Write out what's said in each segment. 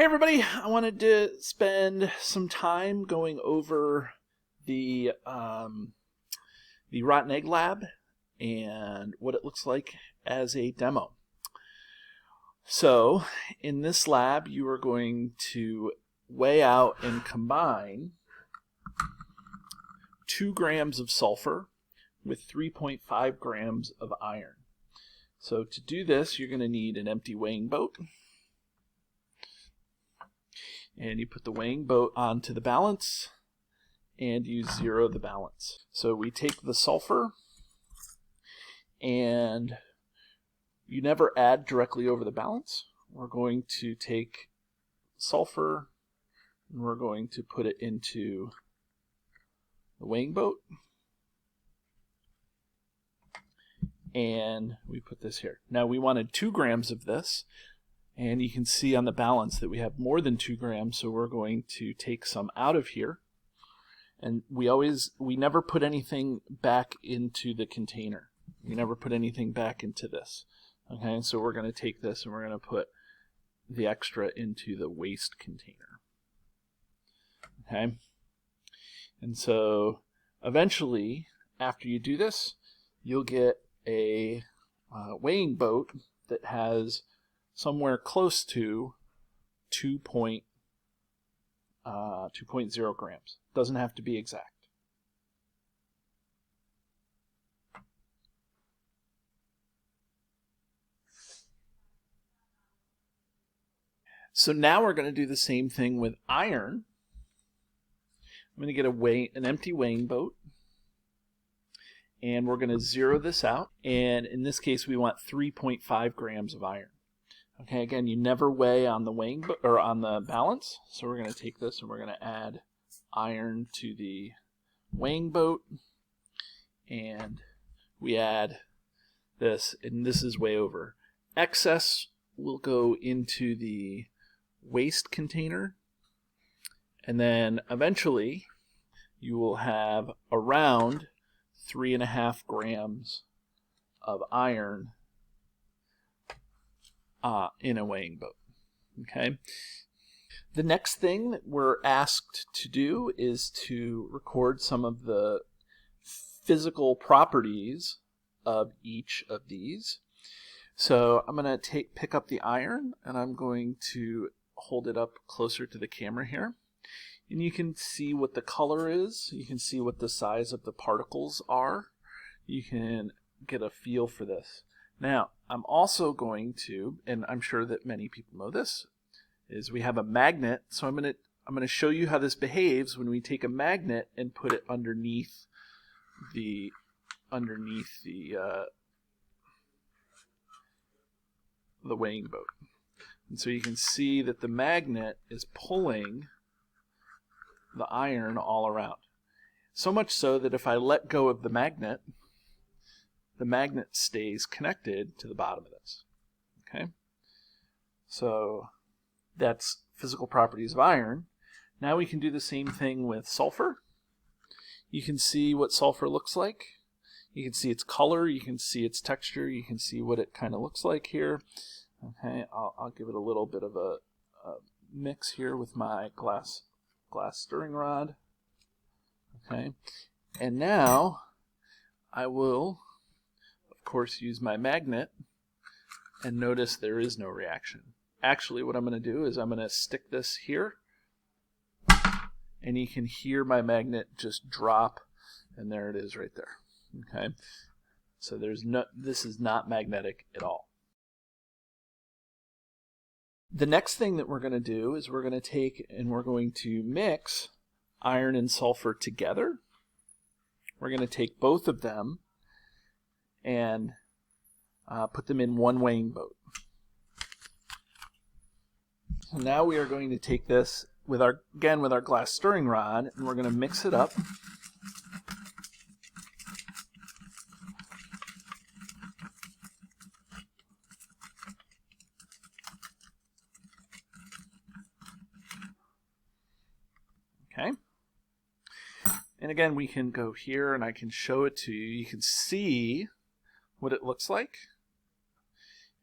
Hey everybody, I wanted to spend some time going over the Rotten Egg Lab and what it looks like as a demo. So, in this lab, you are going to weigh out and combine 2 grams of sulfur with 3.5 grams of iron. So to do this, you're going to need an empty weighing boat. And you put the weighing boat onto the balance and you zero the balance. So we take the sulfur and you never add directly over the balance. We're going to take sulfur and we're going to put it into the weighing boat. And we put this here. Now we wanted 2 grams of this. And you can see on the balance that we have more than 2 grams, so we're going to take some out of here. And we never put anything back into the container. We never put anything back into this. Okay, so we're going to take this and we're going to put the extra into the waste container. Okay, and so eventually, after you do this, you'll get a weighing boat that has somewhere close to 2.0 grams. Doesn't have to be exact. So now we're going to do the same thing with iron. I'm going to get an empty weighing boat. And we're going to zero this out. And in this case, we want 3.5 grams of iron. Okay, again, you never weigh on the weighing or on the balance. So we're going to take this and we're going to add iron to the weighing boat. And we add this, and this is way over. Excess will go into the waste container. And then eventually you will have around 3.5 grams of iron in a weighing boat. Okay. The next thing that we're asked to do is to record some of the physical properties of each of these. So I'm going to pick up the iron and I'm going to hold it up closer to the camera here. And you can see what the color is. You can see what the size of the particles are. You can get a feel for this. Now, I'm also going to, and I'm sure that many people know this, is we have a magnet. So I'm going to show you how this behaves when we take a magnet and put it underneath the weighing boat. And so you can see that the magnet is pulling the iron all around. So much so that if I let go of the magnet stays connected to the bottom of this. Okay? So that's physical properties of iron. Now we can do the same thing with sulfur. You can see what sulfur looks like. You can see its color, you can see its texture, you can see what it kind of looks like here. Okay, I'll give it a little bit of a mix here with my glass stirring rod. Okay, and now I will, of course, use my magnet, and notice there is no reaction. Actually, what I'm going to do is I'm going to stick this here, and you can hear my magnet just drop, and there it is right there. Okay, so this is not magnetic at all. The next thing that we're going to do is we're going to take and we're going to mix iron and sulfur together. We're going to take both of them and put them in one weighing boat. So now we are going to take this with our glass stirring rod, and we're going to mix it up. Okay. And again, we can go here and I can show it to you. You can see what it looks like.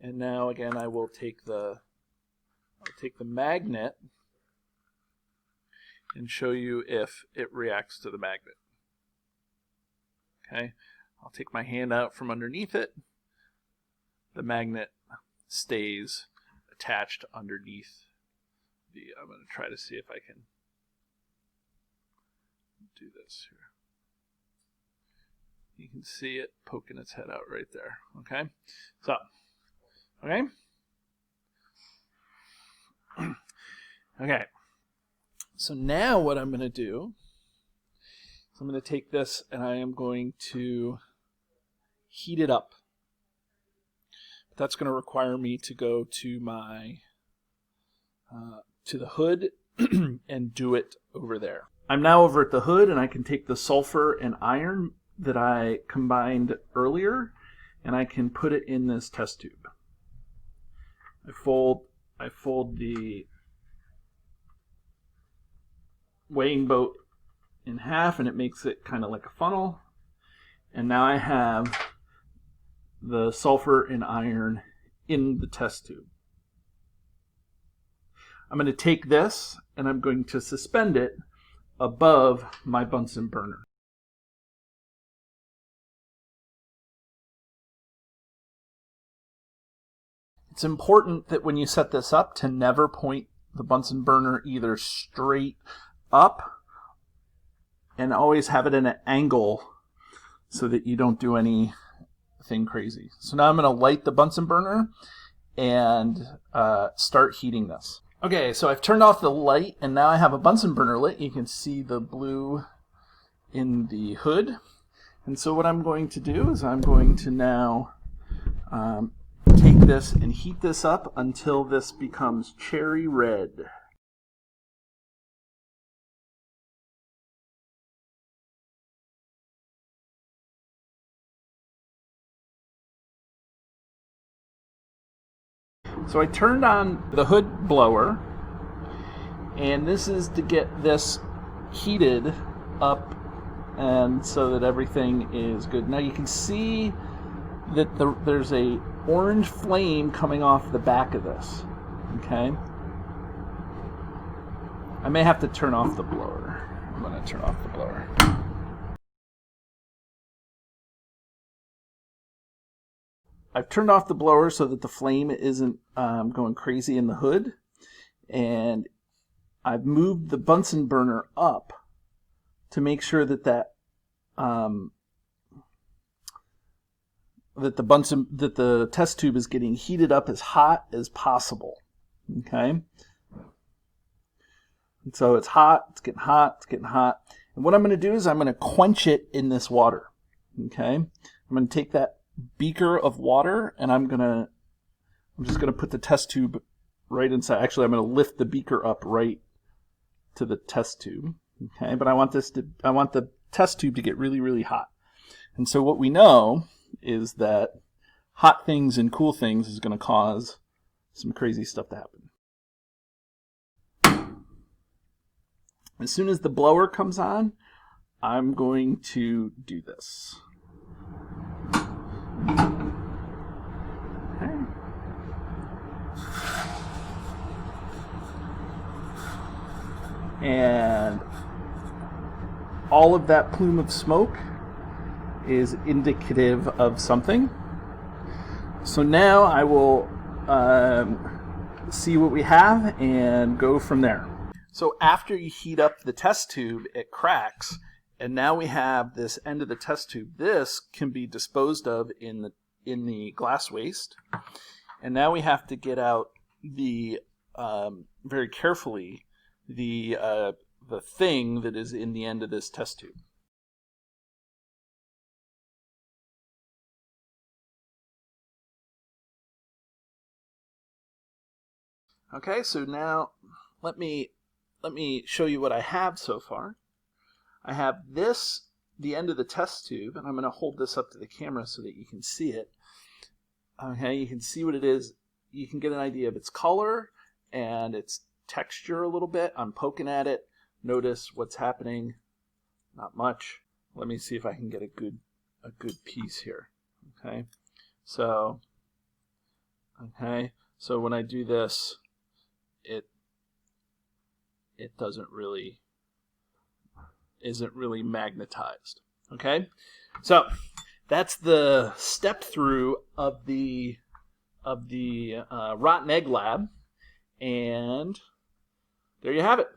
And now again, I will take the I'll take the magnet and show you if it reacts to the magnet. Okay, I'll take my hand out from underneath it. The magnet stays attached underneath I'm going to try to see if I can do this here. You can see it poking its head out right there. Okay, so, okay. Okay, so now what I'm going to do is I'm going to take this and I am going to heat it up. But that's going to require me to go to my to the hood and do it over there. I'm now over at the hood and I can take the sulfur and iron that I combined earlier and I can put it in this test tube. I fold the weighing boat in half and it makes it kind of like a funnel. And now I have the sulfur and iron in the test tube. I'm going to take this and I'm going to suspend it above my Bunsen burner. It's important that when you set this up to never point the Bunsen burner either straight up and always have it in an angle so that you don't do anything crazy. So now I'm going to light the Bunsen burner and start heating this. Okay, so I've turned off the light and now I have a Bunsen burner lit. You can see the blue in the hood. And so what I'm going to do is I'm going to now take this and heat this up until this becomes cherry red. So I turned on the hood blower, and this is to get this heated up and so that everything is good. Now you can see that there's a orange flame coming off the back of this. Okay? I may have to turn off the blower. I'm going to turn off the blower. I've turned off the blower so that the flame isn't going crazy in the hood, and I've moved the Bunsen burner up to make sure that the test tube is getting heated up as hot as possible. Okay, and so it's hot, it's getting hot, it's getting hot, and what I'm going to do is I'm going to quench it in this water. Okay, I'm going to take that beaker of water and I'm just gonna put the test tube right inside. Actually, I'm gonna lift the beaker up right to the test tube. Okay, but I want the test tube to get really, really hot. And so what we know is that hot things and cool things is gonna cause some crazy stuff to happen. As soon as the blower comes on, I'm going to do this. Okay. And all of that plume of smoke is indicative of something. So now I will see what we have and go from there. So after you heat up the test tube, it cracks. And now we have this end of the test tube. This can be disposed of in the glass waste. And now we have to get out the very carefully the thing that is in the end of this test tube. Okay, so now let me show you what I have so far. I have this, the end of the test tube, and I'm going to hold this up to the camera so that you can see it. Okay, you can see what it is. You can get an idea of its color and its texture a little bit. I'm poking at it. Notice what's happening. Not much. Let me see if I can get a good piece here. Okay, so when I do this, it isn't really magnetized. Okay, so that's the step through of the rotten egg lab, and there you have it.